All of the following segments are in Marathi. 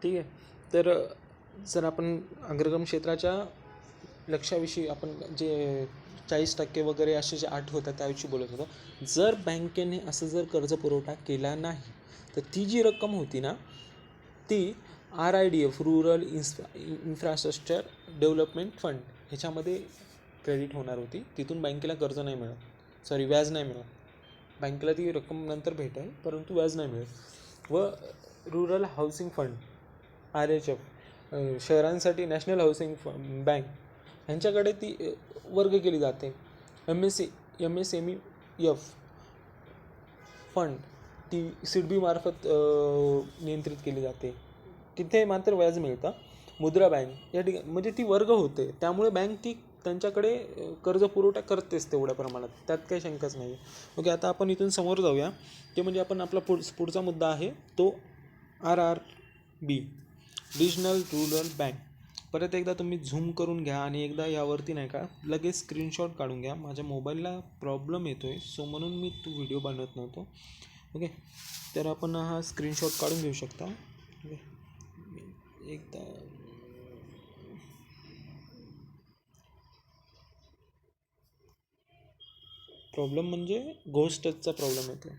ठीक आहे. तर जर आपण अग्रगम क्षेत्राच्या लक्ष्याविषयी आपण जे 40% वगैरे असे जे 8 होतात त्याविषयी बोलत होतो. जर बँकेने असं जर कर्ज पुरवठा केला नाही तर ती जी रक्कम होती ना ती RIDF rural infrastructure development fund ह्याच्यामध्ये क्रेडिट होणार होती. तिथून बँकेला कर्ज नाही मिळत, सॉरी व्याज नाही मिळत. बँकेला ती रक्कम नंतर भेटेल परंतु व्याज नाही मिळत. व रुरल हाऊसिंग फंड RHF शहरांसाठी नॅशनल हाऊसिंग बँक ह्यांच्याकडे ती वर्ग केली जाते. MSMEF फंड ती सिडबी मार्फत नियंत्रित केली जाते. तिथे मात्र व्याज मिळतं. मुद्रा बँक या ठिकाणी म्हणजे ती वर्ग होते, त्यामुळे बँक ती त्यांच्याकडे कर्ज पुरवठा करतेच तेवढ्या प्रमाणात, त्यात काही शंकाच नाही. ओके, आता आपण इथून समोर जाऊया. ते म्हणजे आपण आपला पुढचा मुद्दा आहे तो RRB रिजनल रुरल बँक. परत एकदा तुम्ही झूम करून घ्या आणि एकदा यावरती नाही का लगेच स्क्रीनशॉट काढून घ्या. माझ्या मोबाईलला प्रॉब्लेम येतो आहे सो म्हणून मी तो व्हिडिओ बनवत नव्हतो. ओके, तर आपण हा स्क्रीनशॉट काढून घेऊ शकता. ओके, एकदा प्रॉब्लेम म्हणजे घोस्ट टचचा प्रॉब्लेम येतो.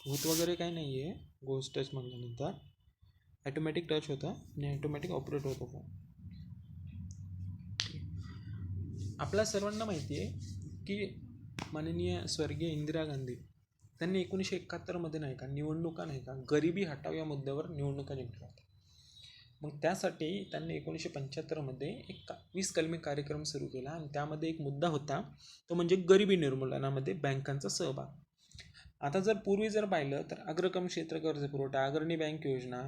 भूत वगैरे काही नाही आहे. घोस्ट टच म्हटल्यानंतर ॲटोमॅटिक टच होता आणि ॲटोमॅटिक ऑपरेट होत होता. आपल्या सर्वांना माहिती आहे की माननीय स्वर्गीय इंदिरा गांधी त्यांनी 1971 नाही का निवडणुका नाही का गरिबी हटाव या मुद्द्यावर निवडणुका जिंकल्या होत्या. मग त्यासाठी त्यांनी 1975 एक 20 कलमी कार्यक्रम सुरू केला आणि त्यामध्ये एक मुद्दा होता तो म्हणजे गरिबी निर्मूलनामध्ये बँकांचा सहभाग. आता जर पूर्वी जर पाहिलं तर अग्रक्रम क्षेत्र कर्ज पुरवठा, अग्रणी बँक योजना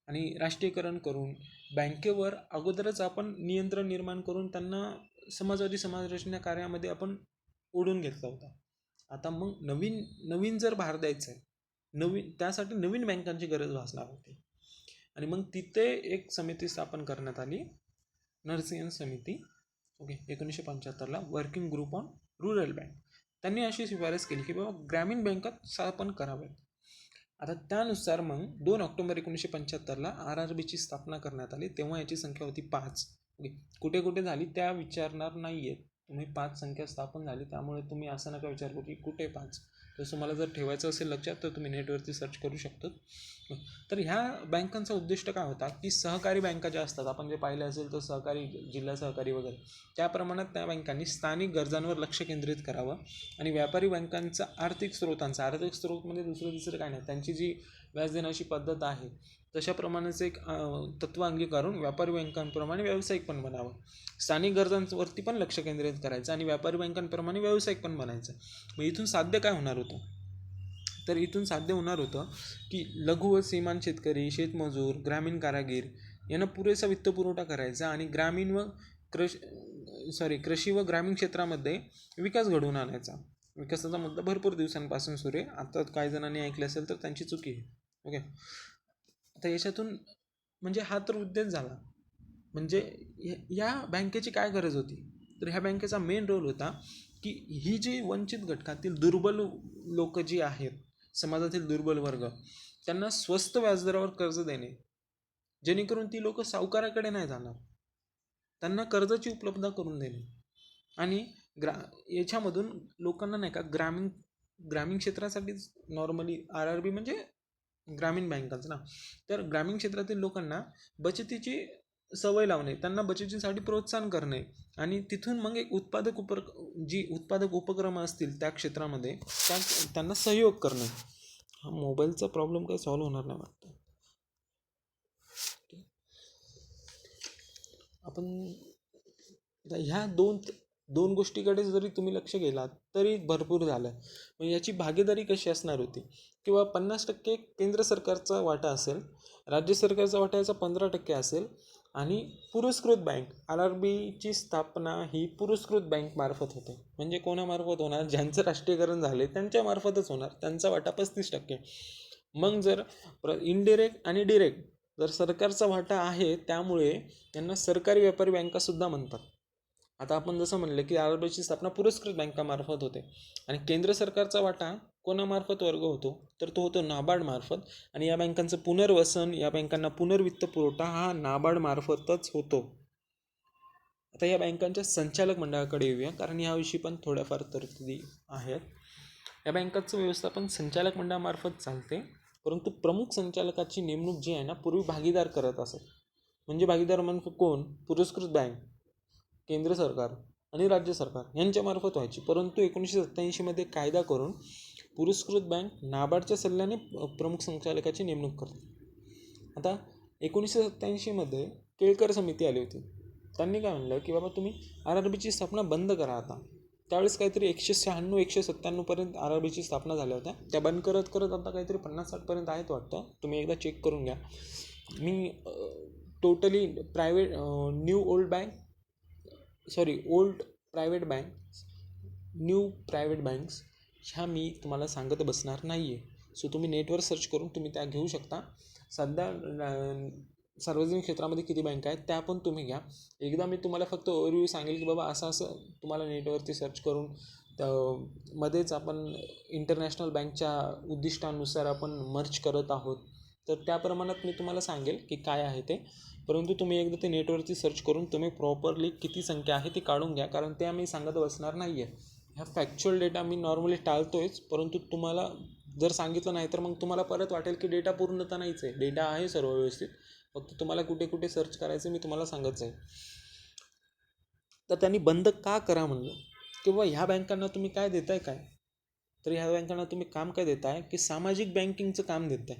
आणि राष्ट्रीयकरण करून बँकेवर अगोदरच आपण नियंत्रण निर्माण करून त्यांना समाजवादी समाजरचना कार्यामध्ये आपण ओढून घेतला होता. आता मग नवीन जर भार द्यायचं आहे, त्यासाठी नवीन बँकांची गरज भासणार होती आणि मग तिथे एक समिती स्थापन करण्यात आली, नरसिंहन समिती. Okay, 1975 working group on rural bank. त्यांनी अशी शिफारस केली की बाबा ग्रामीण बँका स्थापन कराव्यात. आता त्यानुसार मग 2 ऑक्टोबर 1975 RRBची स्थापना करण्यात आली. तेव्हा याची संख्या होती 5. ओके, कुठे कुठे झाली त्या विचारणार नाही आहेत तुम्ही. 5 संख्या स्थापन झाली, त्यामुळे तुम्ही असं नका विचार करू की कुठे 5. तसं मला जर ठेवायचं असेल लक्षात तर तुम्ही नेटवरती सर्च करू शकता. तर ह्या बँकांचा उद्दिष्ट काय होता की सहकारी बँका ज्या असतात आपण जे पाहिलं असेल तर सहकारी, जिल्हा सहकारी वगैरे, त्या प्रमाणात त्या बँकांनी स्थानिक गरजांवर लक्ष केंद्रित करावं आणि व्यापारी बँकांचा आर्थिक स्रोत म्हणजे दुसरं काय नाही, त्यांची जी व्याज देण्याची पद्धत आहे तशाप्रमाणेच एक तत्त्व अंगीकारून व्यापारी बँकांप्रमाणे व्यावसायिक पण बनावं. स्थानिक गरजांवरती पण लक्ष केंद्रित करायचं आणि व्यापारी बँकांप्रमाणे व्यावसायिक पण बनायचं. मग इथून साध्य काय होणार होतं, तर इथून साध्य होणार होतं की लघु व सीमांत शेतकरी, शेतमजूर, ग्रामीण कारागीर यांना पुरेसा वित्तपुरवठा करायचा आणि ग्रामीण व कृषी व ग्रामीण क्षेत्रामध्ये विकास घडवून आणायचा. विकासाचा मुद्दा भरपूर दिवसांपासून सुरू आहे. आता काही जणांनी ऐकले असेल तर त्यांची चुकी आहे. ओके, आता याच्यातून म्हणजे हा तर उद्देश झाला. म्हणजे या बँकेची काय गरज होती, तर ह्या बँकेचा मेन रोल होता की ही जी वंचित घटकातील दुर्बल लोक जी आहेत, समाजातील दुर्बल वर्ग, त्यांना स्वस्त व्याजदरावर कर्ज देणे, जेणेकरून ती लोक सावकाराकडे नाही जाणार, त्यांना कर्जाची उपलब्धता करून देणे आणि याच्यामधून लोकांना नाही का ग्रामीण क्षेत्रासाठीच नॉर्मली RRB म्हणजे ग्रामीण बँकांचं ना, तर ग्रामीण क्षेत्रातील लोकांना बचतीची सवय लावणे, त्यांना बचतीसाठी प्रोत्साहन करणे आणि तिथून मग एक उत्पादक उपक्रम असतील त्या क्षेत्रामध्ये त्यांना सहयोग करणे. हा मोबाईलचा प्रॉब्लेम काही सॉल्व्ह होणार नाही वाटतं. आपण ह्या दोन गोष्टीकडे जरी तुम्ही लक्ष गेलात तरी भरपूर झालं. मग याची भागीदारी कशी असणार होती, किंवा 50% केंद्र सरकारचा वाटा असेल, राज्य सरकारचा वाटा याचा 15% असेल आणि पुरस्कृत बँक RRBची स्थापना ही पुरस्कृत बँक मार्फत होते. म्हणजे कोणामार्फत होणार, ज्यांचं राष्ट्रीयकरण झाले त्यांच्या मार्फतच होणार, त्यांचा वाटा 35%. मग जर इनडिरेक्ट आणि डिरेक्ट जर सरकारचा वाटा आहे, त्यामुळे त्यांना सरकारी व्यापारी बँकासुद्धा म्हणतात. आता आपण जसं म्हणलं की RBIची स्थापना पुरस्कृत बँकामार्फत होते आणि केंद्र सरकारचा वाटा कोणामार्फत वर्ग होतो तर तो होतो नाबार्ड मार्फत. आणि या बँकांचं पुनर्वसन, या बँकांना पुनर्वित्त पुरवठा हा नाबार्ड मार्फतच होतो. आता या बँकांच्या संचालक मंडळाकडे येऊया, कारण याविषयी पण थोड्याफार तरतुदी आहेत. या बँकांचं व्यवस्थापन संचालक मंडळामार्फत चालते, परंतु प्रमुख संचालकाची नेमणूक जी आहे ना पूर्वी भागीदार करत असत. म्हणजे भागीदार म्हणजे कोण? पुरस्कृत बँक, केंद्र सरकार आणि राज्य सरकार यांच्यामार्फत व्हायची. परंतु 1987मध्ये कायदा करून पुरस्कृत बँक नाबार्डच्या सल्ल्याने प्रमुख संचालकाची नेमणूक करते. आता 1987मध्ये केळकर समिती आली होती. त्यांनी काय म्हणलं की बाबा तुम्ही RRBची स्थापना बंद करा. आता त्यावेळेस काहीतरी 196 197पर्यंत RRBची स्थापना झाल्या होत्या. त्या बंद करत करत आता काहीतरी 50-60पर्यंत आहेत वाटतं. तुम्ही एकदा चेक करून घ्या. मी totally private old private banks, new private banks ह्या मी तुम्हाला सांगत बसणार नाही आहे. सो तुम्ही नेटवर सर्च करून तुम्ही त्या घेऊ शकता. सध्या सार्वजनिक क्षेत्रामध्ये किती बँका आहेत त्या पण तुम्ही घ्या. एकदा मी तुम्हाला फक्त ओव्हरव्ह्यू सांगेल की बाबा असं असं तुम्हाला नेटवरती सर्च करून मध्येच आपण इंटरनॅशनल बँकच्या उद्दिष्टानुसार आपण मर्ज करत आहोत, तर त्या प्रमाणात मी तुम्हाला सांगेल की काय आहे ते. परंतु तुम्ही एकदा ते नेटवरती सर्च करून तुम्ही प्रॉपरली किती संख्या आहे ती काढून घ्या, कारण ते आम्ही सांगत बसणार नाही आहे. ह्या फॅक्च्युअल डेटा मी नॉर्मली टाळतोयच, परंतु तुम्हाला जर सांगितलं नाही तर मग तुम्हाला परत वाटेल की डेटा पूर्णता नाहीच आहे. डेटा आहे सर्व व्यवस्थित, फक्त तुम्हाला कुठे कुठे सर्च करायचं मी तुम्हाला सांगत जाईल. तर त्यांनी बंद का करा म्हणलं किंवा ह्या बँकांना तुम्ही काय देताय काय, तर ह्या बँकांना तुम्ही काम काय देताय की सामाजिक बँकिंगचं काम देताय,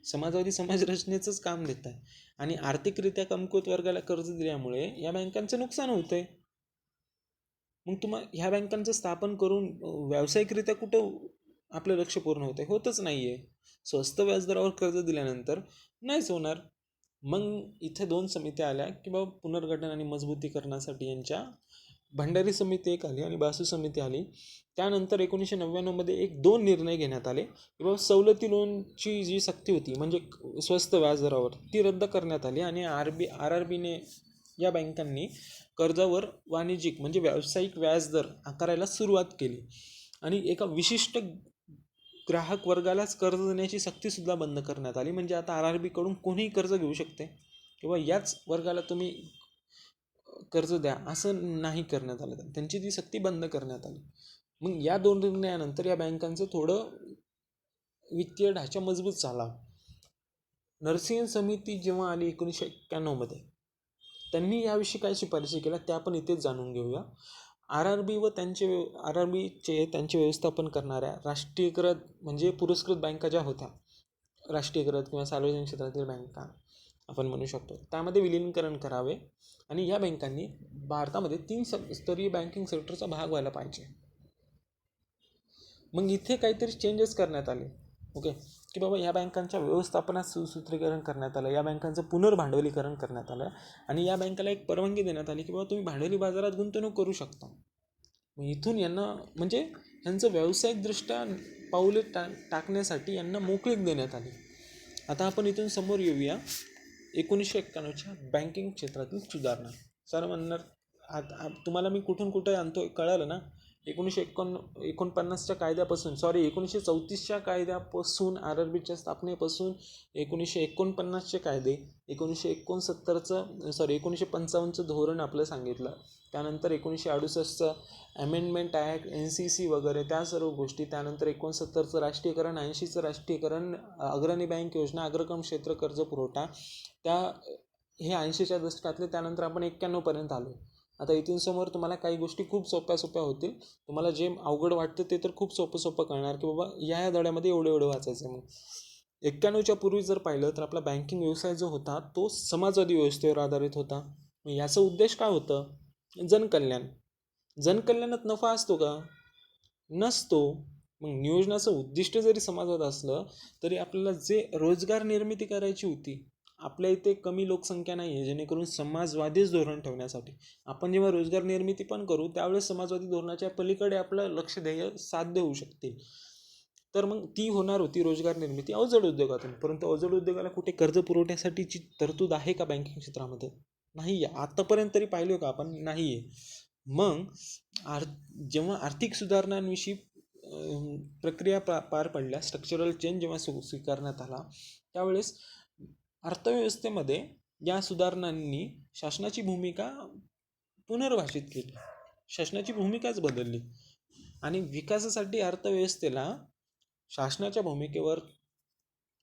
समाजवादी समाज रचनेचंच काम देताय. आणि आर्थिकरित्या कमकुवत वर्गाला कर्ज दिल्यामुळे या बँकांचं नुकसान होतंय. मग ह्या बँकांचं स्थापन करून व्यावसायिकरित्या कुठं आपलं लक्ष पूर्ण होतंय? होतच नाही आहे. स्वस्त व्याजदरावर कर्ज दिल्यानंतर नाहीच होणार. मग इथे 2 समित्या आल्या की बाबा पुनर्गठन आणि मजबूतीकरणासाठी यांच्या भंडारी समिती एक आली आणि बासू समिती आली. त्यानंतर 1999मध्ये 2 निर्णय घेण्यात आले की बाबा सवलती लोनची जी सक्ती होती म्हणजे स्वस्त व्याजदरावर ती रद्द करण्यात आली आणि RRBने या बँकांनी कर्जावर वाणिज्यिक म्हणजे व्यावसायिक व्याजदर आकारायला सुरुवात केली आणि एका विशिष्ट ग्राहक वर्गालाच कर्ज देण्याची सक्तीसुद्धा बंद करण्यात आली. म्हणजे आता RRBकडून कोणीही कर्ज घेऊ शकते किंवा याच वर्गाला तुम्ही कर्ज द्या असं नाही करण्यात आलं. त्यांची ती सक्ती बंद करण्यात आली. मग या 2 निर्णयानंतर या बँकांचं थोडं वित्तीय ढाचा मजबूत झाला. नरसिंह समिती जेव्हा आली 1991मध्ये, त्यांनी याविषयी काय शिफारशी केल्या त्या पण इथेच जाणून घेऊया. RRBचे त्यांचे व्यवस्थापन करणाऱ्या राष्ट्रीयकृत म्हणजे पुरस्कृत बँका ज्या होत्या, राष्ट्रीयकृत किंवा सार्वजनिक क्षेत्रातील बँका आपण म्हणू शकतो, त्यामध्ये विलीनीकरण करावे आणि या बँकांनी भारतामध्ये 3 स्तरीय बँकिंग सेक्टरचा भाग व्हायला पाहिजे. मग इथे काहीतरी चेंजेस करण्यात आले. ओके, की बाबा या बँकांच्या व्यवस्थापनात सुसूत्रीकरण करण्यात आलं, या बँकांचं पुनर्भांडवलीकरण करण्यात आलं आणि या बँकेला एक परवानगी देण्यात आली की बाबा तुम्ही भांडवली बाजारात गुंतवणूक करू शकता. मग इथून यांना म्हणजे यांचं व्यावसायिकदृष्ट्या पाऊले टाकण्यासाठी यांना मोकळीक देण्यात आली. आता आपण इथून समोर येऊया 1991च्या बँकिंग क्षेत्रातील सुधारणा. सर म्हणणार तुम्हाला मी कुठून कुठे आणतो कळालं ना. 1949च्या कायद्यापासून 1934च्या कायद्यापासून RRBच्या स्थापनेपासून 1949चे कायदे, 1955चं धोरण आपलं सांगितलं, त्यानंतर 1968चं अमेंडमेंट ॲक्ट, NCC वगैरे त्या सर्व गोष्टी, त्यानंतर 69चं राष्ट्रीयकरण, 80चं राष्ट्रीयकरण, अग्रणी बँक योजना, अग्रक्रम क्षेत्र कर्ज पुरवठा, हे 80च्या दशकातले. त्यानंतर आपण 91पर्यंत आलो. आता इथून समोर तुम्हाला काही गोष्टी खूप सोप्या होतील. तुम्हाला जे अवघड वाटतं ते तर खूप सोपं कळणार की बाबा या धड्यामध्ये एवढं वाचायचं आहे. मग 91च्या पूर्वी जर पाहिलं तर आपला बँकिंग व्यवसाय जो होता तो समाजवादी व्यवस्थेवर आधारित होता. याचा उद्देश काय होतं? जनकल्याण. जनकल्याणात नफा असतो का? नसतो. मग नियोजनाचं उद्दिष्ट जरी समाजवाद असलं तरी आपल्याला जे रोजगार निर्मिती करायची होती, आपल्या इथे कमी लोकसंख्या नाही आहे जेणेकरून समाजवादीच धोरण ठेवण्यासाठी आपण जेव्हा रोजगार निर्मिती पण करू त्यावेळेस समाजवादी धोरणाच्या पलीकडे आपलं लक्ष ध्येय साध्य होऊ शकते. तर मग ती होणार होती रोजगार निर्मिती अवजड उद्योगातून. परंतु अवजड उद्योगाला कुठे कर्ज पुरवठ्यासाठीची तरतूद आहे का बँकिंग क्षेत्रामध्ये? नाही आहे. आतापर्यंत तरी पाहिलं का आपण? नाही आहे. मग आर जेव्हा आर्थिक सुधारणांविषयी प्रक्रिया पार पडल्या, स्ट्रक्चरल चेंज जेव्हा स्वीकारण्यात आला, त्यावेळेस अर्थव्यवस्थेमध्ये या सुधारणांनी शासनाची भूमिका पुनर्भाषित केली, शासनाची भूमिकाच बदलली आणि विकासासाठी अर्थव्यवस्थेला शासनाच्या भूमिकेवर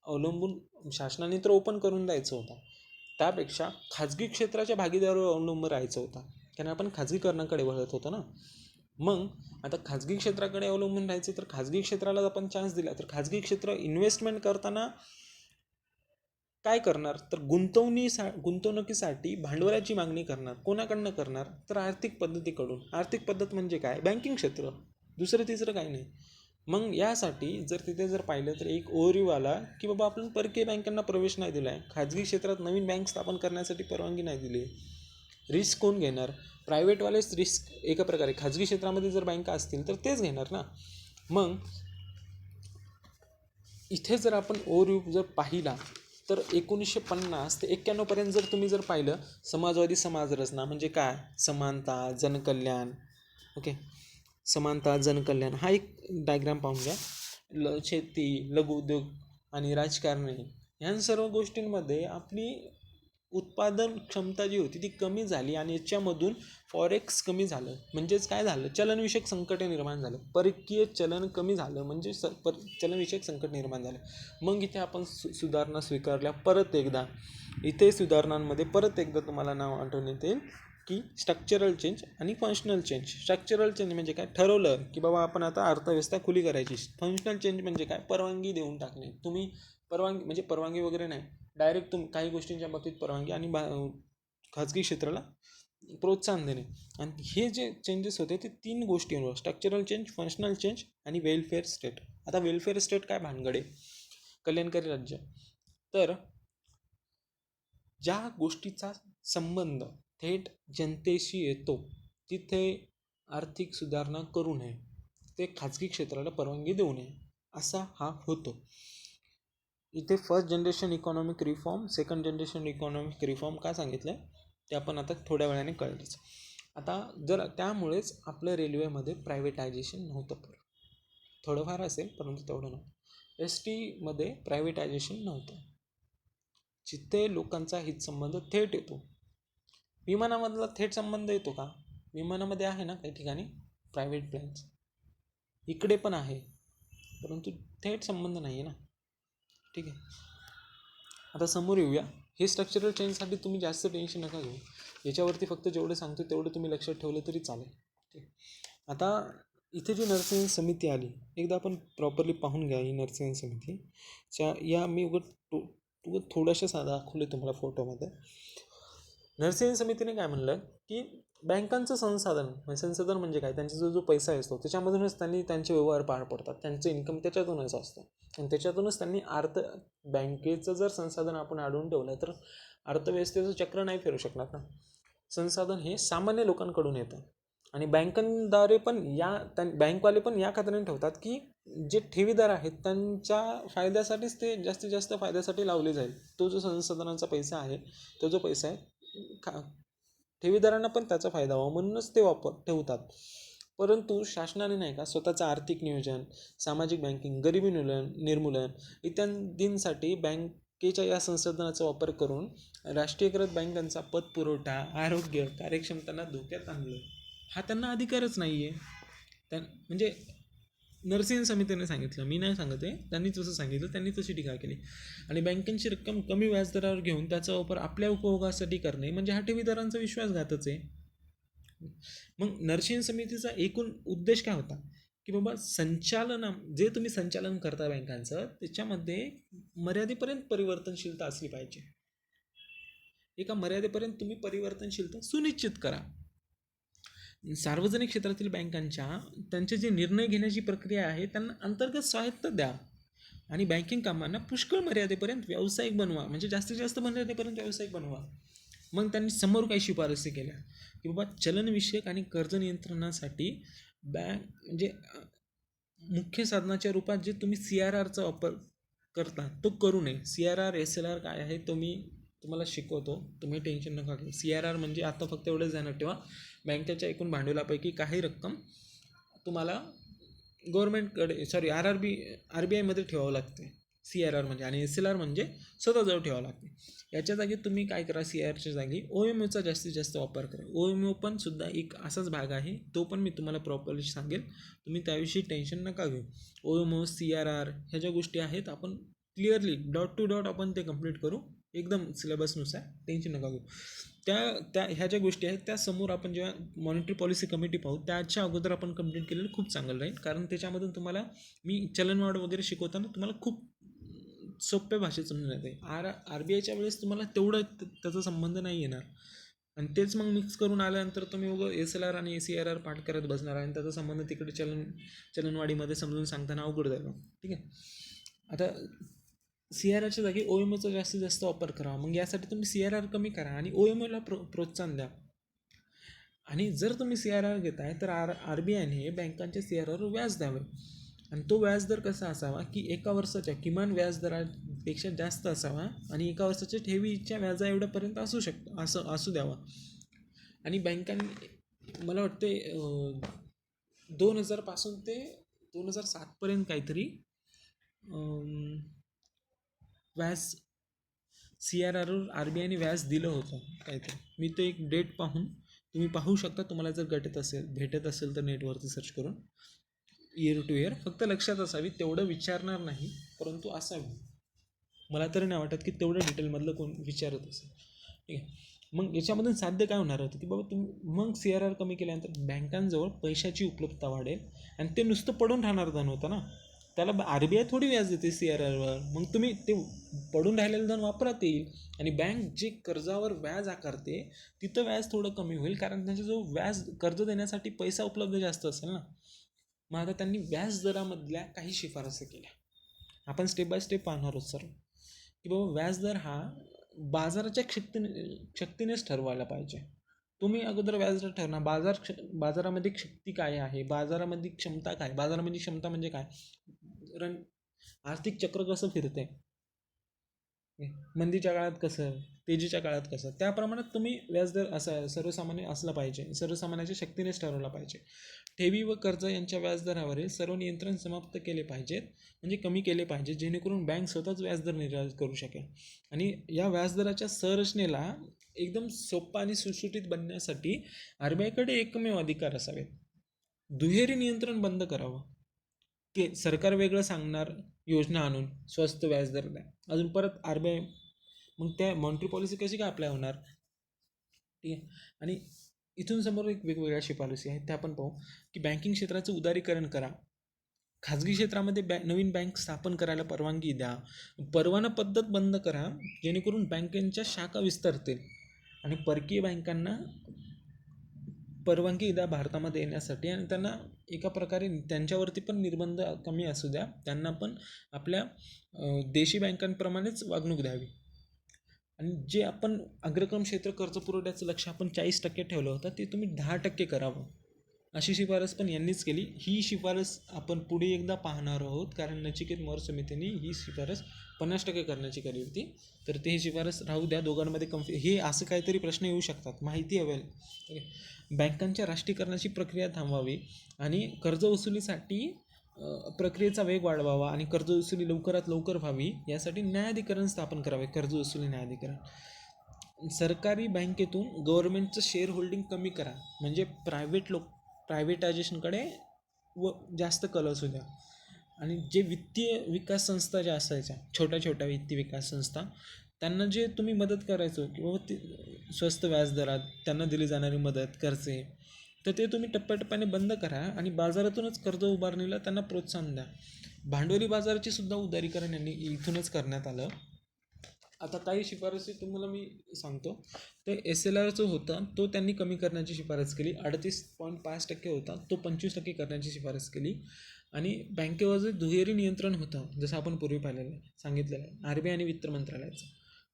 अवलंबून शासनाने तर ओपन करून द्यायचं होतं, त्यापेक्षा खाजगी क्षेत्राच्या भागीदारीवर अवलंबून राहायचं होतं, कारण आपण खाजगीकरणाकडे वळत होतो ना. मग आता खाजगी क्षेत्राकडे अवलंबून राहायचं तर खाजगी क्षेत्राला आपण चान्स दिला तर खाजगी क्षेत्र इन्व्हेस्टमेंट करताना काय करणार, तर गुंतवणुकीसाठी भांडवलाची मागणी करणार. कोणाकडनं करणार, तर आर्थिक पद्धतीकडून. आर्थिक पद्धत म्हणजे काय, बँकिंग क्षेत्र, दुसरं तिसरं काही नाही. मग यासाठी जर तिथे जर पाहिलं तर एक ओव्हरव्ह्यू आला की बाबा आपण परकीय बँकांना प्रवेश नाही दिला आहे, खाजगी क्षेत्रात नवीन बँक स्थापन करण्यासाठी परवानगी नाही दिली, रिस्क कोण घेणार, प्रायव्हेटवालेच रिस्क एका प्रकारे खाजगी क्षेत्रामध्ये जर बँका असतील तर तेच घेणार ना. मग इथे जर आपण ओव्हरव्ह्यू जर पाहिला तर 1950 ते 91पर्यंत जर तुम्ही जर पाहिलं, समाजवादी समाजरचना म्हणजे काय, समानता जनकल्याण, ओके, समानता जनकल्याण हा एक डायग्राम पाहून घ्या. शेती, लघु उद्योग आणि राजकारणी ह्या सर्व गोष्टींमध्ये आपली उत्पादन क्षमता जी होती ती कमी झाली आणि याच्यामधून फॉरेक्स कमी झालं, म्हणजेच काय झालं, चलनविषयक संकट निर्माण झालं, परकीय चलन कमी झालं म्हणजे चलनविषयक संकट निर्माण झालं. मग इथे आपण सुधारणा स्वीकारल्या परत एकदा. इथे सुधारणांमध्ये परत एकदा तुम्हाला नाव आठवण्यात येईल की स्ट्रक्चरल चेंज आणि फंक्शनल चेंज. स्ट्रक्चरल चेंज म्हणजे काय, ठरवलं की बाबा आपण आता अर्थव्यवस्था खुली करायची. फंक्शनल चेंज म्हणजे काय, परवानगी देऊन टाकणे. तुम्ही परवानगी म्हणजे परवानगी वगैरे नाही, डायरेक्ट काही गोष्टींच्या बाबतीत परवानगी आणि खाजगी क्षेत्राला प्रोत्साहन देणे. आणि हे जे चेंजेस होते ते 3 गोष्टींवर, स्ट्रक्चरल चेंज, फंक्शनल चेंज आणि वेलफेअर स्टेट. आता वेलफेअर स्टेट काय भानगडे, कल्याणकारी राज्य, तर ज्या गोष्टीचा संबंध थेट जनतेशी येतो तिथे आर्थिक सुधारणा करू नये, ते खाजगी क्षेत्राला परवानगी देऊ नये, असा हा होतो. इथे first generation economic reform, second generation economic reform का सांगितलं ते आपण आता थोड्या वेळाने कळलंच. आता जर त्यामुळेच आपलं रेल्वेमध्ये प्रायव्हेटायझेशन नव्हतं, थोडंफार असेल परंतु तेवढं नव्हतं. STमध्ये प्रायव्हेटायझेशन नव्हतं, जिथे लोकांचा हितसंबंध थेट येतो. विमानामधला थेट संबंध येतो का, विमानामध्ये आहे ना काही ठिकाणी प्रायव्हेट प्लेन्स, इकडे पण आहे परंतु थेट संबंध नाही आहे ना. ठीक आहे, आता समोर येऊया. हे स्ट्रक्चरल चेंजसाठी तुम्ही जास्त टेन्शन नका घेऊ, याच्यावरती फक्त जेवढं सांगतो तेवढं तुम्ही लक्षात ठेवलं तरी चालेल. ठीक, आता इथे जी नरसिंह समिती आली, एकदा आपण प्रॉपरली पाहून घ्या. ही नरसिंह समितीच्या या मी थोड्याशा दाखवले तुम्हाला फोटोमध्ये. नरसिंह समितीने काय म्हणलं की बँकांचं संसाधन म्हणजे काय, त्यांचा जो पैसा असतो त्याच्यामधूनच त्यांनी त्यांचे व्यवहार पार पडतात, त्यांचं इन्कम त्याच्यातूनच असतं आणि त्याच्यातूनच त्यांनी बँकेचं जर संसाधन आपण अडवून ठेवलं तर अर्थव्यवस्थेचं चक्र नाही फिरू शकणार ना. संसाधन हे सामान्य लोकांकडून येतं आणि बँकांद्वारे पण बँकवाले पण या खात्याने ठेवतात की जे ठेवीदार आहेत त्यांच्या फायद्यासाठीच ते जास्तीत जास्त फायद्यासाठी लावले जाईल. तो जो संसाधनाचा पैसा आहे, तो जो पैसा आहे ठेवीदारांना पण त्याचा फायदा व्हावा म्हणूनच ते ठेवतात. परंतु शासनाने नाही का स्वतःचं आर्थिक नियोजन, सामाजिक बँकिंग, गरिबी निर्मूलन इत्यादींसाठी बँकेच्या या संसाधनाचा वापर करून राष्ट्रीयकृत बँकांचा पतपुरवठा, आरोग्य, कार्यक्षमतांना धोक्यात आणलं. हा त्यांना अधिकारच नाही आहे. म्हणजे नरसिंह समितीने सांगितलं, मी नाही सांगत आहे, त्यांनी तसं सांगितलं, त्यांनी तशी टीका केली. आणि बँकांची रक्कम कमी व्याजदरावर घेऊन त्याचा वापर आपल्या उपभोगासाठी करणे म्हणजे हा ठेवीदारांचा विश्वासघातच आहे. मग नरसिंह समितीचा एकूण उद्देश काय होता की बाबा जे तुम्ही संचालन करता बँकांचं, त्याच्यामध्ये मर्यादेपर्यंत परिवर्तनशीलता असली पाहिजे. एका मर्यादेपर्यंत तुम्ही परिवर्तनशीलता सुनिश्चित करा. सार्वजनिक क्षेत्रातील बँकांच्या त्यांचे जे निर्णय घेण्याची प्रक्रिया आहे त्यांना अंतर्गत स्वायत्त द्या आणि बँकिंग कामांना पुष्कळ मर्यादेपर्यंत व्यावसायिक बनवा, म्हणजे जास्तीत जास्त मर्यादेपर्यंत व्यावसायिक बनवा. मग त्यांनी समोर काही शिफारसी केल्या की बाबा चलनविषयक आणि कर्ज नियंत्रणासाठी म्हणजे मुख्य साधनाच्या रूपात जे तुम्ही CRRचा वापर करता तो करू नये. CRR SLR काय आहे तो मी तुम्हाला शिकवतो, तुम्ही टेन्शन नका घेऊ. CRR म्हणजे आता फक्त एवढंच ध्यानात ठेवा, बँकेच्या एकूण भांडवलापैकी काही रक्कम तुम्हाला गव्हर्नमेंटकडे RBIमध्ये ठेवावं लागते. CRR म्हणजे, आणि SLR म्हणजे स्वतःजवळ ठेवावं लागते. याच्या जागी तुम्ही काय करा, CRRच्या जागी OMOचा जास्तीत जास्त वापर करा. OMO पण सुद्धा एक असाच भाग आहे, तो पण मी तुम्हाला प्रॉपरली सांगेल, तुम्ही त्याविषयी टेन्शन नका घेऊ. OMO, CRR ह्या ज्या गोष्टी आहेत आपण क्लिअरली डॉट टू डॉट आपण ते कंप्लीट करू एकदम सिलेबसनुसार, टेन्शन नका घेऊ. ह्या ज्या गोष्टी आहेत त्या समोर आपण जेव्हा मॉनिटरी पॉलिसी कमिटी पाहू त्याच्या अगोदर आपण कंप्लीट केलेलं खूप चांगलं राहील, कारण त्याच्यामधून तुम्हाला मी चलनवाढ वगैरे शिकवताना तुम्हाला खूप सोप्या भाषेत समजून येते. RBIच्या वेळेस तुम्हाला तेवढं त्याचा संबंध नाही येणार, आणि तेच मग मिक्स करून आल्यानंतर तुम्ही उगं SLR आणि CRR पाठ करत बसणार आणि त्याचा संबंध तिकडे चलनवाढीमध्ये समजून सांगताना अवघड जाईल. ठीक आहे. आता CRRच्या जागी OMOचा जास्तीत जास्त वापर करा. मग यासाठी तुम्ही CRR कमी करा आणि OMOला प्रोत्साहन द्या. आणि जर तुम्ही CRR घेताय तर RBIने बँकांच्या CRRवर व्याज द्यावे, आणि तो व्याजदर कसा असावा की एका वर्षाच्या किमान व्याजदरापेक्षा जास्त असावा आणि एका वर्षाच्या ठेवीच्या व्याजा एवढ्यापर्यंत असू द्यावा. आणि बँकांनी मला वाटते 2000 पासून ते 2007 काहीतरी व्याज CRRवर RBIने व्याज दिलं होतं काहीतरी. मी ते एक डेट पाहून तुम्ही पाहू शकता, तुम्हाला जर भेटत असेल तर नेटवरती सर्च करून. इयर टू इयर फक्त लक्षात असावी, तेवढं विचारणार नाही, परंतु असावी. मला तरी नाही वाटत की तेवढं डिटेलमधलं कोण विचारत असेल. ठीक आहे. मग याच्यामधून साध्य काय होणार होतं की बाबा तुम्ही मग CRR कमी केल्यानंतर बँकांजवळ पैशाची उपलब्धता वाढेल, आणि ते नुसतं पडून राहणार धन होतं ना, त्याला RBI थोडी व्याज देते CRRवर. मग तुम्ही ते पडून राहिलेलं धन वापरात येईल, आणि बँक जे कर्जावर व्याज आकारते तिथं व्याज थोडं कमी होईल, कारण त्यांच्याजवळ व्याज कर्ज देण्यासाठी पैसा उपलब्ध जास्त असेल ना. मग आता त्यांनी व्याज दरामधल्या काही शिफारसी केल्या. आपण स्टेप बाय स्टेप पाहणार आहोत सर, की बाबा व्याजदर हा बाजाराच्या शक्तीनेच ठरवायला पाहिजे. तुम्ही अगोदर व्याजदर ठरणार, बाजारामध्ये शक्ती काय आहे, बाजारामध्ये क्षमता काय, बाजारामध्ये क्षमता म्हणजे काय, आर्थिक चक्र कसं फिरते, मंदीच्या काळात कसं, तेजीच्या काळात कसं, त्या प्रमाणात तुम्ही व्याजदर असा सर्वसामान्य असला पाहिजे, सर्वसामान्याच्या शक्तीनेच ठरवला पाहिजे. ठेवी व कर्ज यांच्या व्याजदरावरील सर्व नियंत्रण समाप्त केले पाहिजेत, म्हणजे कमी केले पाहिजे, जेणेकरून बँक स्वतःच व्याजदर निर्धारित करू शकेल. आणि या व्याजदराच्या संरचनेला एकदम सोपा आणि सुटसुटीत बनण्यासाठी RBIकडे एकमेव अधिकार असावेत. दुहेरी नियंत्रण बंद करावं, की सरकार वेगळं सांगणार योजना आणून स्वस्त व्याजदर द्या, अजून परत RBI, मग त्या मॉनिटरी पॉलिसी कशी काय अप्लाय होणार. ठीक आहे. आणि इथून समोर एक वेगवेगळ्या शिफारसी आहेत, त्या आपण पाहू. की बँकिंग क्षेत्राचं उदारीकरण करा, खाजगी क्षेत्रामध्ये नवीन बँक स्थापन करायला परवानगी द्या, परवाना पद्धत बंद करा, जेणेकरून बँकेच्या शाखा विस्तारतील, आणि परकीय बँकांना परवानगी द्या भारतामध्ये येण्यासाठी, आणि त्यांना एका प्रकारे त्यांच्यावरती पण निर्बंध कमी असू द्या, त्यांना पण आपल्या देशी बँकांप्रमाणेच वागणूक द्यावी. आणि जे आपण अग्रक्रम क्षेत्र कर्ज पुरवठ्याचं लक्ष आपण 40% ठेवलं होतं, ते तुम्ही 10% करावं, अशी शिफारस पण यांनीच केली. ही शिफारस आपण पुढे एकदा पाहणार आहोत, कारण नचिकेत मोर समितीने ही शिफारस 50% करण्याची केली होती. तर ते ही शिफारस राहू द्या, दोघांमध्ये हे असं काहीतरी प्रश्न येऊ शकतात, माहिती हवी. बँकांच्या राष्ट्रीयकरणाची प्रक्रिया थांबवावी, आणि कर्ज वसुलीसाठी प्रक्रियेचा वेग वाढवावा, आणि कर्ज वसुली लवकरात लवकर व्हावी यासाठी न्यायाधिकरण स्थापन करावे, कर्ज वसुली न्यायाधिकरण. सरकारी बँकेतून गव्हर्नमेंटचं शेअर होल्डिंग कमी करा, म्हणजे प्रायव्हेटायझेशनकडे जास्त कल असू द्या. आणि जे वित्तीय विकास संस्था ज्या असायच्या, छोट्या छोट्या वित्तीय विकास संस्था, त्यांना जे तुम्ही मदत करायचो की बाबा ते स्वस्त व्याजदरात त्यांना दिली जाणारी मदत, कर्जे, तर ते तुम्ही टप्प्याटप्प्याने बंद करा, आणि बाजारातूनच कर्ज उभारणीला त्यांना प्रोत्साहन द्या. भांडवली बाजाराची सुद्धा उदारीकरण यांनी इथूनच करण्यात आलं. आता काही शिफारसी तुम्हाला मी सांगतो. ते SLRचं होतं, तो त्यांनी कमी करण्याची शिफारस केली, 38.5% होता, तो 25% करण्याची शिफारस केली. आणि बँकेवर जे दुहेरी नियंत्रण होतं, जसं आपण पूर्वी सांगितलेलं आहे RBI आणि वित्त मंत्रालयाचं,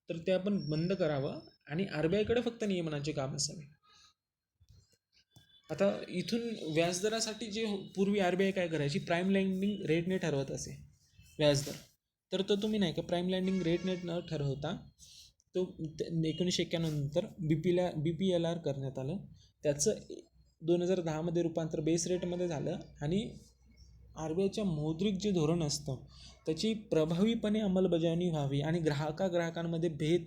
तर ते आपण बंद करावं, आणि RBIकडे फक्त नियमनाचे काम असावे. आता इथून व्याजदरासाठी जे पूर्वी RBI काय करायची, प्राईम लेंडिंग रेटने ठरवत असे व्याजदर, तर तो तुम्ही नाही का प्राईम लेंडिंग रेटने न ठरवता तो 1991 नंतर BPLR करण्यात आलं. त्याचं 2010मध्ये रूपांतर बेस रेटमध्ये झालं आणि RBIच्या मौद्रिक जे धोरण असतं त्याची प्रभावीपणे अंमलबजावणी व्हावी आणि ग्राहकांमध्ये भेद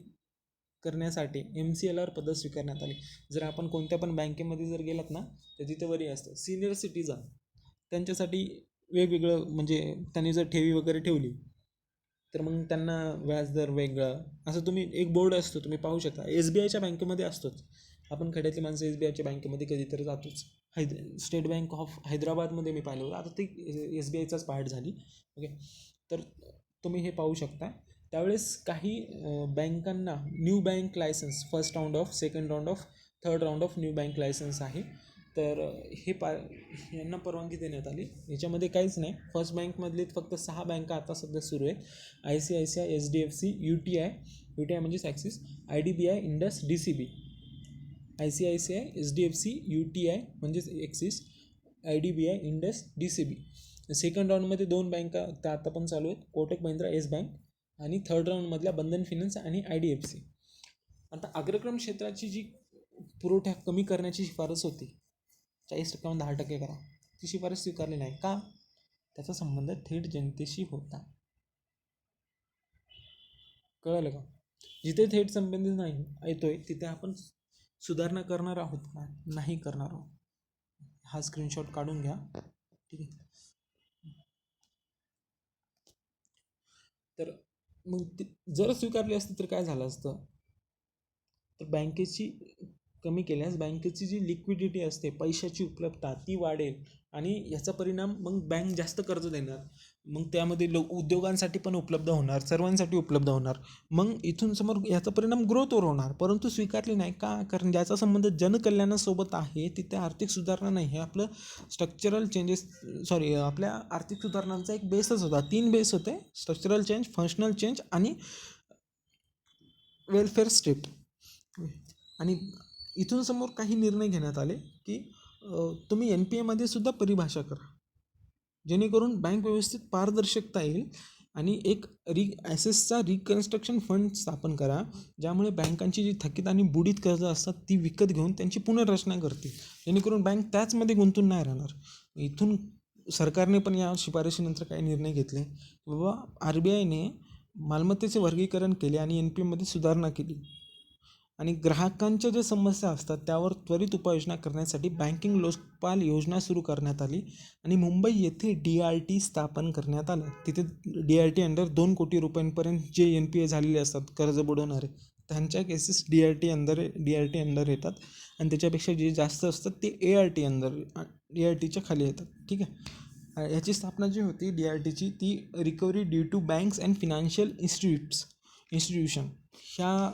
करण्यासाठी MCLR पद्धत स्वीकारण्यात आली. जर आपण कोणत्या पण बँकेमध्ये जर गेलात ना तर तिथे वरी असतं सिनियर सिटीजन, त्यांच्यासाठी वेगवेगळं, म्हणजे त्यांनी जर ठेवी वगैरे ठेवली तर मग त्यांना व्याजदर वेगळं, असं तुम्ही एक बोर्ड असतो तुम्ही पाहू शकता. SBIच्या बँकेमध्ये असतोच. आपण खेड्यातली माणसं SBIच्या बँकेमध्ये कधीतरी जातोच. स्टेट बँक ऑफ हैदराबादमध्ये मी पाहिलं होतं, आता ती SBIचाच पार्ट झाली. ओके, तर तुम्ही हे पाहू शकता. त्यावेळेस काही बँकांना new bank licence, first round of, second round of, third round of new bank licence आहे. तर हे यांना परवानगी देण्यात आली. याच्यामध्ये काहीच नाही. फर्स्ट बँकमधले फक्त 6 बँका आता सध्या सुरू आहेत. ICICI, HDFC, UTI म्हणजेच axis, IDBI, Indus, DCB. ICICI, HDFC, UTI म्हणजेच axis, IDBI, Indus, DCB. Second राऊंडमध्ये 2 बँका त्या आता पण चालू आहेत, कोटक महिंद्रा, येस बँक, आणि थर्ड राऊंडमधल्या बंधन फायनान्स आणि IDFC. आता अग्रक्रम क्षेत्राची जी पुरवठा कमी करण्याची शिफारस होती, 40% 10% करा, ती शिफारस स्वीकारली नाही. का? त्याचा संबंध थेट जनतेशी होता. कळलं का? जिथे थेट संबंधित नाही येतोय तिथे आपण सुधारणा करणार आहोत का? नाही करणार आहोत. हा स्क्रीनशॉट काढून घ्या. ठीक आहे. तर मग जर स्वीकारली असती तर काय झालं असतं, तर बँकेची कमी केल्यास बँकेची जी लिक्विडिटी असते, पैशाची उपलब्धता, ती वाढेल आणि याचा परिणाम मग बँक जास्त कर्ज देणार. मग त्यामध्ये उद्योगांसाठी पण उपलब्ध होणार, सर्वांसाठी उपलब्ध होणार. मग इथून समोर याचा परिणाम ग्रोथवर होणार. परंतु स्वीकारले नाही का? कारण ज्याचा संबंध जनकल्याणासोबत आहे तिथे आर्थिक सुधारणा नाही. हे आपलं स्ट्रक्चरल चेंजेस, आपल्या आर्थिक सुधारणांचा एक बेसच होता. 3 बेस होते: स्ट्रक्चरल चेंज, फंक्शनल चेंज आणि वेलफेअर स्टेट. आणि इथून समोर काही निर्णय घेण्यात आले की तुम्ही NPAमध्ये सुद्धा परिभाषा करा, जेणेकरून बँक व्यवस्थेत पारदर्शकता येईल आणि एक ॲसेसचा रिकन्स्ट्रक्शन फंड स्थापन करा, ज्यामुळे बँकांची जी थकीत आणि बुडीत कर्ज असतात ती विकत घेऊन त्यांची पुनर्रचना करतील, जेणेकरून बँक त्याचमध्ये गुंतून नाही राहणार. इथून सरकारने पण या शिफारशीनंतर काही निर्णय घेतले. बाबा RBIने मालमत्तेचे वर्गीकरण केले आणि NPAमध्ये सुधारणा केली आणि ग्राहकांच्या ज्या समस्या असतात त्यावर त्वरित उपाययोजना करण्यासाठी बँकिंग लोकपाल योजना सुरू करण्यात आली आणि मुंबई येथे DRT स्थापन करण्यात आलं. तिथे DRT अंडर 2 कोटी रुपयांपर्यंत जे NPA झालेले असतात कर्ज बुडवणारे, त्यांच्या केसेस DRT अंडर येतात आणि त्याच्यापेक्षा जे जास्त असतात ते DRTच्या खाली येतात. ठीक आहे. याची स्थापना जी होती DRTची, ती recovery due to banks and financial institution ह्या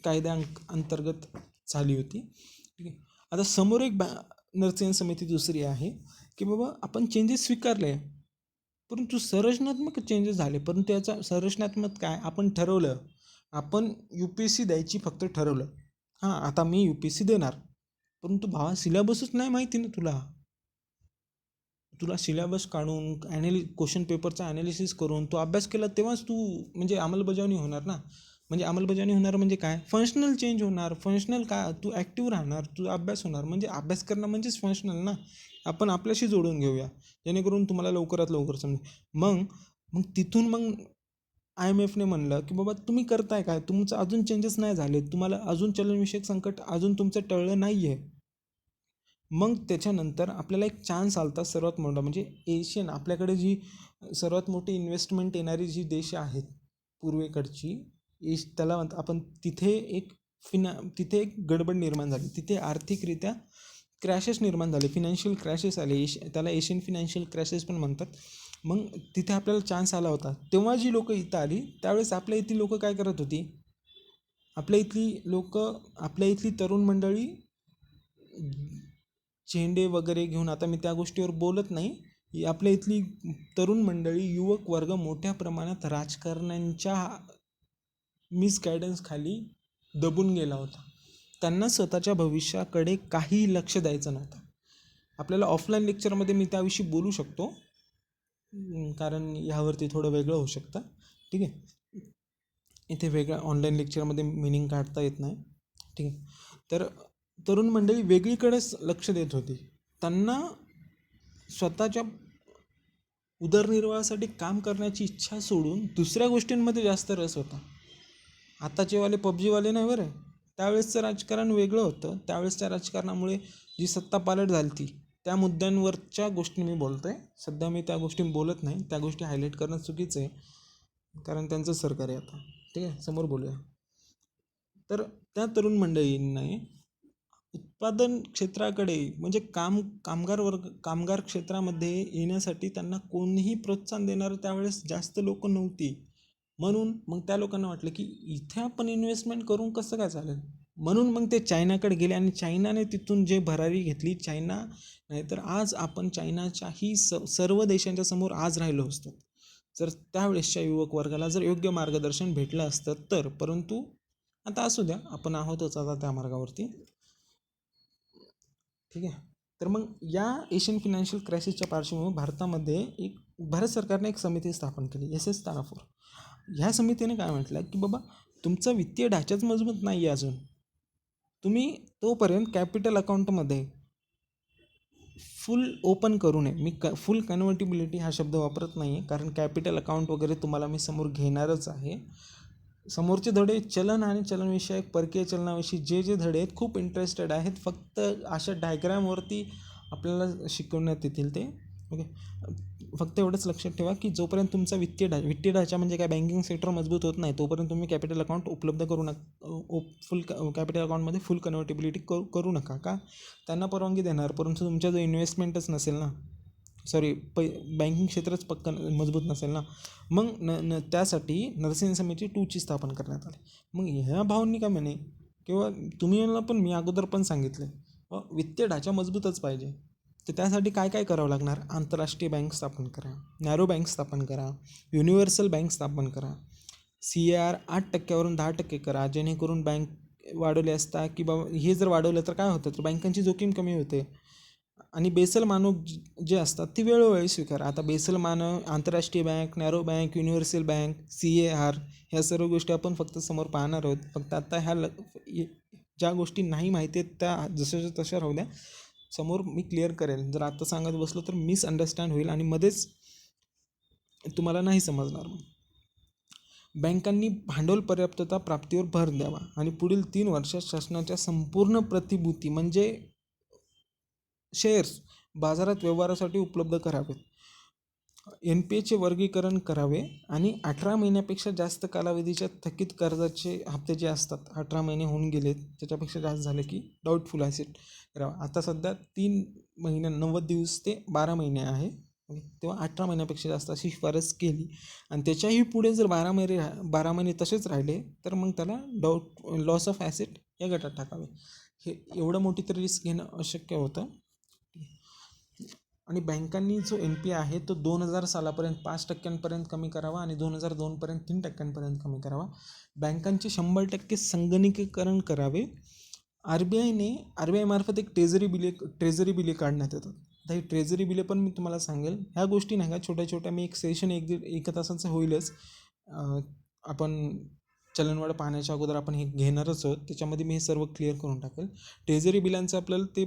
कायद्या अंतर्गत झाली होती. ठीक आहे. आता समोर एक नरचयन समिती दुसरी आहे की बाबा आपण चेंजेस स्वीकारले, परंतु संरचनात्मक चेंजेस झाले. परंतु याचा संरचनात्मक काय, आपण ठरवलं, आपण UPSC द्यायची फक्त ठरवलं. हां, आता मी UPSC देणार, परंतु भावा सिलेबसच नाही माहिती ना तुला सिलेबस काढून क्वेश्चन पेपरचा ॲनालिसिस करून तो अभ्यास केला तेव्हाच तू म्हणजे अंमलबजावणी होणार ना. म्हणजे अंमलबजावणी होणार म्हणजे काय, फंक्शनल चेंज होणार. फंक्शनल काय, तू ॲक्टिव्ह राहणार, तू अभ्यास होणार. म्हणजे अभ्यास करणं म्हणजेच फंक्शनल ना. आपण आपल्याशी जोडून घेऊया जेणेकरून तुम्हाला लवकरात लवकर समजेल. मग तिथून मग IMFने म्हणलं की बाबा तुम्ही करताय काय, तुमचं अजून चेंजेस नाही झाले, तुम्हाला अजून चलनविषयक संकट अजून तुमचं टळलं नाही आहे. मग त्याच्यानंतर आपल्याला एक चान्स आलता सर्वात मोठा, म्हणजे एशियन, आपल्याकडे जी सर्वात मोठी इन्व्हेस्टमेंट येणारी जी देश आहेत पूर्वेकडची, त्याला आपण तिथे तिथे एक गडबड निर्माण झाली. तिथे आर्थिकरित्या क्रॅशेस निर्माण झाले, फिनान्शियल क्रॅशेस आले. त्याला एशियन फिनान्शियल क्रॅशेस पण म्हणतात. मग तिथे आपल्याला चान्स आला होता. तेव्हा जी लोकं इथं आली त्यावेळेस आपल्या इथली लोकं काय करत होती, आपल्या इथली तरुण मंडळी झेंडे वगैरे घेऊन, आता मी त्या गोष्टीवर बोलत नाही, आपल्या इथली तरुण मंडळी, युवक वर्ग मोठ्या प्रमाणात राजकारण्यांच्या मिसगायडन्स खाली दबून गेला होता. त्यांना स्वतःच्या भविष्याकडे काही लक्ष द्यायचं नव्हतं. आपल्याला ऑफलाईन लेक्चरमध्ये मी त्याविषयी बोलू शकतो, कारण ह्यावरती थोडं वेगळं होऊ शकतं. ठीक आहे. इथे वेगळ्या ऑनलाईन लेक्चरमध्ये मिनिंग काढता येत नाही. ठीक आहे. तर तरुण मंडळी वेगळीकडेच लक्ष देत होती. त्यांना स्वतःच्या उदरनिर्वाहासाठी काम करण्याची इच्छा सोडून दुसऱ्या गोष्टींमध्ये जास्त रस होता. आताचेवाले पबजीवाले नाही बरं. त्यावेळेसचं राजकारण वेगळं होतं. त्यावेळेसच्या राजकारणामुळे जी सत्ता पालट झाली ती त्या मुद्द्यांवरच्या गोष्टी मी बोलतो आहे. सध्या मी त्या गोष्टी बोलत नाही. त्या गोष्टी हायलाईट करणं चुकीचं आहे, कारण त्यांचं सरकार आहे आता. ठीक आहे, समोर बोलूया. तर त्या तरुण मंडळींनी उत्पादन क्षेत्राकडे म्हणजे कामगार क्षेत्रामध्ये येण्यासाठी त्यांना कोणीही प्रोत्साहन देणारं त्यावेळेस जास्त लोक नव्हती. म्हणून मग त्या लोकांना वाटलं की इथे आपण इन्व्हेस्टमेंट करून कसं काय चालेल. म्हणून मग ते चायनाकडे गेले आणि चायनाने तिथून जे भरारी घेतली. चायना नाहीतर आज आपण चायनाच्याही सर्व देशांच्या समोर आज राहिलो असतो जर त्यावेळेसच्या युवक वर्गाला जर योग्य मार्गदर्शन भेटलं असतं तर. परंतु आता असू द्या, आपण आहोतच आता त्या मार्गावरती. ठीक आहे. तर मग या एशियन फिनान्शियल क्रायसिसच्या पार्श्वभूमीवर भारत सरकारने एक समिती स्थापन केली, SS तारापूर. ह्या समितीने काय म्हटलं की बाबा तुमचा वित्तीय ढाचाच मजबूत नाही आहे अजून, तुम्ही तोपर्यंत कॅपिटल अकाउंटमध्ये फुल ओपन करू नये. मी फुल कन्व्हर्टिबिलिटी हा शब्द वापरत नाही आहे, कारण कॅपिटल अकाउंट वगैरे तुम्हाला मी समोर घेणारच आहे. समोरचे धडे चलन आणि चलनविषयक परकीय चलनाविषयी जे धडे आहेत खूप इंटरेस्टेड आहेत. फक्त अशा डायग्रामवरती आपल्याला शिकवण्यात येतील ते. ओके. फक्त एवढंच लक्षात ठेवा की जोपर्यंत तुमचा वित्तीय ढाचा म्हणजे काय बँकिंग सेक्टर मजबूत होत नाही तोपर्यंत तुम्ही कॅपिटल अकाउंट उपलब्ध करू नका. फुल कॅपिटल अकाउंटमध्ये फुल कन्व्हर्टिबिलिटी करू नका. का? त्यांना परवानगी देणार, परंतु तुमच्या जो इन्व्हेस्टमेंटच नसेल ना, बँकिंग क्षेत्रच पक्क मजबूत नसेल ना, मग त्यासाठी नरसिंह समिती 2ची स्थापना करण्यात आली. मग ह्या भावांनी काय म्हणे किंवा तुम्ही मला पण मी अगोदर पण सांगितलं वित्तीय ढाचा मजबूतच पाहिजे. तर त्यासाठी काय काय करावं लागणार? आंतरराष्ट्रीय बँक स्थापन करा, नॅरो बँक स्थापन करा, युनिव्हर्सल बँक स्थापन करा, CAR 8% 10% करा, जेणेकरून बँक वाढवले असता की बाबा हे जर वाढवलं तर काय होतं तर बँकांची जोखीम कमी होते. आणि बेसल मानक जे असतात ती वेळोवेळी स्वीकारा. आता बेसल मानक, आंतरराष्ट्रीय bank, narrow bank, universal bank, CAR ह्या सर्व गोष्टी आपण फक्त समोर पाहणार आहोत. फक्त आता ज्या गोष्टी नाही माहिती आहेत त्या जशाच्या तशा राहू द्या, समोर मी क्लिअर करेल. जर आता सांगत बसलो तर मिसअंडरस्टँड होईल आणि मध्येच तुम्हाला नाही समजणार. बँकांनी भांडवल पर्याप्तता प्राप्तीवर भर द्यावा आणि पुढील 3 वर्षात शासनाच्या संपूर्ण प्रतिभूती म्हणजे शेअर्स बाजारात व्यवहारासाठी उपलब्ध करावेत. NPAचे वर्गीकरण करावे आणि 18 महिन्यापेक्षा जास्त कालावधीच्या थकीत कर्जाचे हप्ते जे असतात, 18 महिने होऊन गेलेत त्याच्यापेक्षा जास्त झाले की डाऊटफुल ॲसेट करावा. आता सध्या 3 महिने 90 दिवस ते 12 महिने आहे, तेव्हा 18 महिन्यापेक्षा जास्त अशी शिफारस केली. आणि त्याच्याही पुढे जर 12 महिने तसेच राहिले तर मग त्याला लॉस ऑफ ॲसेट या गटात टाकावे. हे एवढं मोठी तर रिस्क घेणं अशक्य होतं. आणि बँकांनी जो NPA आहे तो 2000 सालापर्यंत 5% कमी करावा आणि 2002पर्यंत 3% कमी करावा. बँकांचे 100% संगणकीकरण करावे. RBI मार्फत एक ट्रेझरी बिले काढण्यात येतात. आता ही ट्रेझरी बिले पण मी तुम्हाला सांगेल. ह्या गोष्टी नाही का छोट्या मी एक सेशन एक तासाचं होईलच. आपण चलनवाढ पाहण्याच्या अगोदर आपण हे घेणारच आहोत, त्याच्यामध्ये मी हे सर्व क्लिअर करून टाकेल. ट्रेझरी बिलांचं आपल्याला ते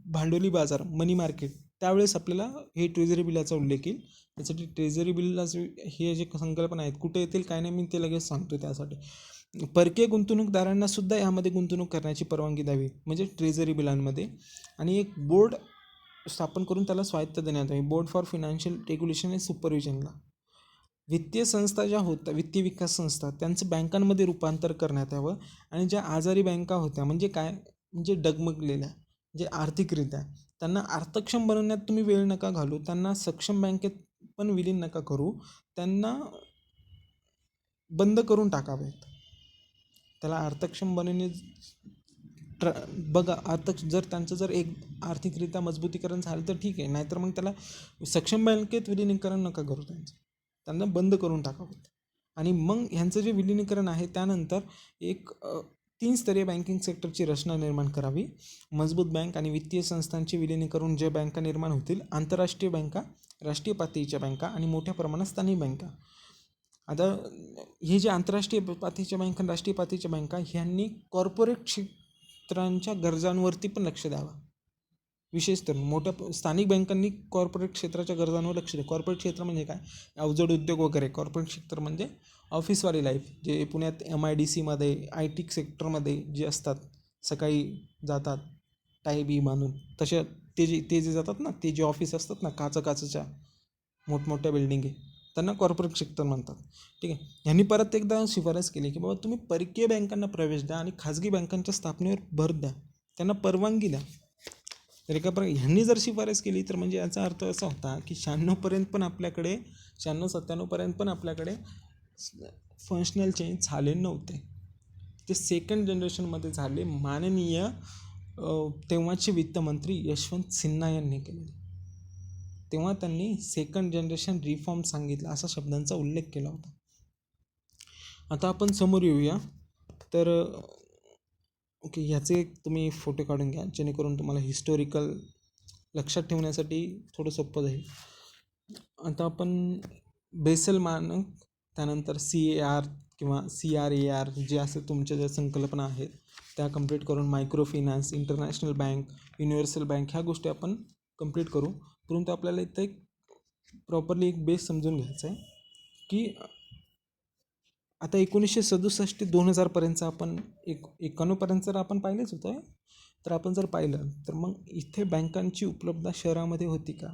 भांडवली बाजार मनी मार्केट त्यावेळेस आपल्याला हे ट्रेझरी बिलाचा उल्लेख येईल. त्यासाठी ट्रेझरी बिलाचे हे जे संकल्पना आहेत कुठे येतील काय नाही मी ते लगेच सांगतो. त्यासाठी परकीय गुंतवणूकदारांना सुद्धा यामध्ये गुंतवणूक करण्याची परवानगी द्यावी म्हणजे ट्रेझरी बिलांमध्ये. आणि एक बोर्ड स्थापन करून त्याला स्वायत्ता देण्यात यावी, board for financial regulation and सुपरविजनला. वित्तीय संस्था ज्या होत्या, वित्तीय विकास संस्था, त्यांचं बँकांमध्ये रूपांतर करण्यात यावं. आणि ज्या आजारी बँका होत्या म्हणजे काय, म्हणजे डगमगलेल्या जे आर्थिकरित्या, त्यांना अर्थक्षम बनवण्यात तुम्ही वेळ नका घालू, त्यांना सक्षम बँकेत पण विलीन नका करू, त्यांना बंद करून टाकावेत. त्याला अर्थक्षम बनवणे बघा. जर त्यांचं जर एक आर्थिकरित्या मजबूतीकरण झालं तर ठीक आहे, नाहीतर मग त्याला सक्षम बँकेत विलिनीकरण नका करू, त्यांना बंद करून टाकावेत. आणि मग ह्यांचं जे विलिनीकरण आहे त्यानंतर एक 3 स्तरीय बँकिंग सेक्टरची रचना निर्माण करावी. मजबूत बँक आणि वित्तीय संस्थांचे विलिनीकरण जे बँका निर्माण होतील, आंतरराष्ट्रीय बँका, राष्ट्रीय पातळीच्या बँका आणि मोठ्या प्रमाणात स्थानिक बँका. आता हे जे आंतरराष्ट्रीय पातळीच्या बँका, राष्ट्रीय पातळीच्या बँका ह्यांनी कॉर्पोरेट क्षेत्रांच्या गरजांवरती पण लक्ष द्यावं. विशेषतः मोठ्या स्थानिक बँकांनी कॉर्पोरेट क्षेत्राच्या गरजांवर लक्ष द्या. कॉर्पोरेट क्षेत्र म्हणजे काय? अवजड उद्योग वगैरे. कॉर्पोरेट क्षेत्र म्हणजे ऑफिसवाली लाईफ, जे पुण्यात MIDCमध्ये IT सेक्टरमध्ये जे असतात, सकाळी जातात टाय बी बांधून, तशा ते जे जातात ना, ते जे ऑफिस असतात ना, काचेच्या मोठमोठ्या बिल्डिंगी, त्यांना कॉर्पोरेट सेक्टर म्हणतात. ठीक आहे. ह्यांनी परत एकदा शिफारस केली की बाबा तुम्ही परकीय बँकांना प्रवेश द्या आणि खाजगी बँकांच्या स्थापनेवर भर द्या, त्यांना परवानगी द्या. तर ह्यांनी जर शिफारस केली तर म्हणजे याचा अर्थ असा होता की 96पर्यंत पण आपल्याकडे 96-97पर्यंत पण आपल्याकडे फंक्शनल चेंज झाले नव्हते. ते सेकंड जनरेशनमध्ये झाले. माननीय तेव्हाचे वित्तमंत्री यशवंत सिन्हा यांनी केले. तेव्हा त्यांनी सेकंड जनरेशन रिफॉर्म सांगितलं, असा शब्दांचा उल्लेख केला होता. आता आपण समोर येऊया. तर ओके, ह्याचे तुम्ही फोटो काढून घ्या जेणेकरून तुम्हाला हिस्टोरिकल लक्षात ठेवण्यासाठी थोडं सोपं जाईल. आता आपण बेसल मानक, त्यानंतर CAR किंवा CRAR जे असं तुमच्या ज्या संकल्पना आहेत त्या कंप्लीट करून micro finance, international bank, universal bank ह्या गोष्टी आपण कंप्लीट करू. परंतु आपल्याला इथं एक प्रॉपरली एक बेस समजून घ्यायचा आहे की आता 1967 ते 2000पर्यंतचं आपण 91पर्यंत जर आपण पाहिलेच होतं, तर आपण जर पाहिलं तर मग इथे बँकांची उपलब्धता शहरामध्ये होती का?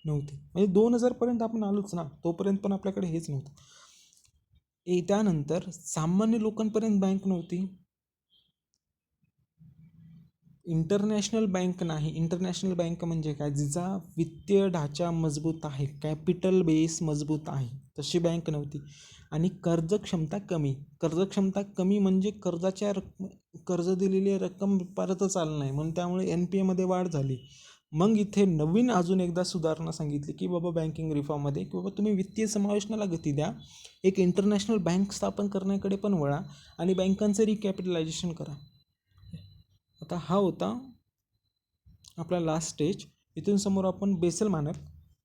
नव्हती. म्हणजे 2000पर्यंत आपण आलोच ना, तोपर्यंत पण आपल्याकडे हेच नव्हतं. त्यानंतर सामान्य लोकांपर्यंत बँक नव्हती. इंटरनॅशनल बँक नाही. इंटरनॅशनल बँक म्हणजे काय? जिचा वित्तीय ढाचा मजबूत आहे, कॅपिटल बेस मजबूत आहे, तशी बँक नव्हती. आणि कर्जक्षमता कमी म्हणजे कर्ज दिलेली रक्कम परतच आलं नाही, म्हणून त्यामुळे NPAमध्ये वाढ झाली. मग इथे नवीन अजून एकदा सुधारणा सांगितली की बाबा बँकिंग रिफॉर्ममध्ये की बाबा तुम्ही वित्तीय समावेशनाला गती द्या, एक इंटरनॅशनल बँक स्थापन करण्याकडे पण वळा आणि बँकांचं रिकॅपिटलायझेशन करा. आता हा होता आपला लास्ट स्टेज. इथून समोर आपण बेसल मानक,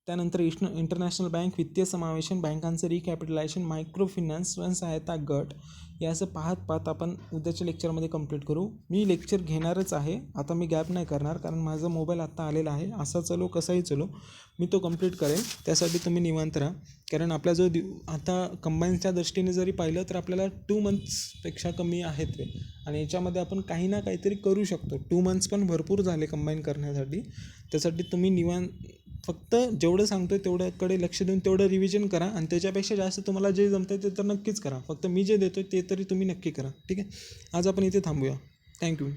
त्यानंतर इंटरनॅशनल बँक, वित्तीय समावेशन, बँकांचं रिकॅपिटलायझेशन, मायक्रो फायनान्स, स्वयंसहायता गट, हे असं पाहत आपण उद्याच्या लेक्चरमध्ये कंप्लीट करू. मी लेक्चर घेणारच आहे, आता मी गॅप नाही करणार, कारण माझा मोबाईल आत्ता आलेला आहे. असा चलो कसाही चलो, मी तो कंप्लीट करेन. त्यासाठी तुम्ही निवांत राहा, कारण आपला जो आता कंबाईनच्या दृष्टीने जरी पाहिलं तर आपल्याला 2 मंथ्सपेक्षा कमी आहेत ते, आणि याच्यामध्ये आपण काही ना काहीतरी करू शकतो. 2 मंथ्स पण भरपूर झाले कंबाईन करण्यासाठी. त्यासाठी तुम्ही फक्त जेवढं सांगतो आहे तेवढ्याकडे लक्ष देऊन तेवढं रिव्हिजन करा, आणि त्याच्यापेक्षा जास्त तुम्हाला जे जमतं आहे ते तर नक्कीच करा. फक्त मी जे देतो ते तरी तुम्ही नक्की करा. ठीक आहे. आज आपण इथे थांबूया. थँक्यू.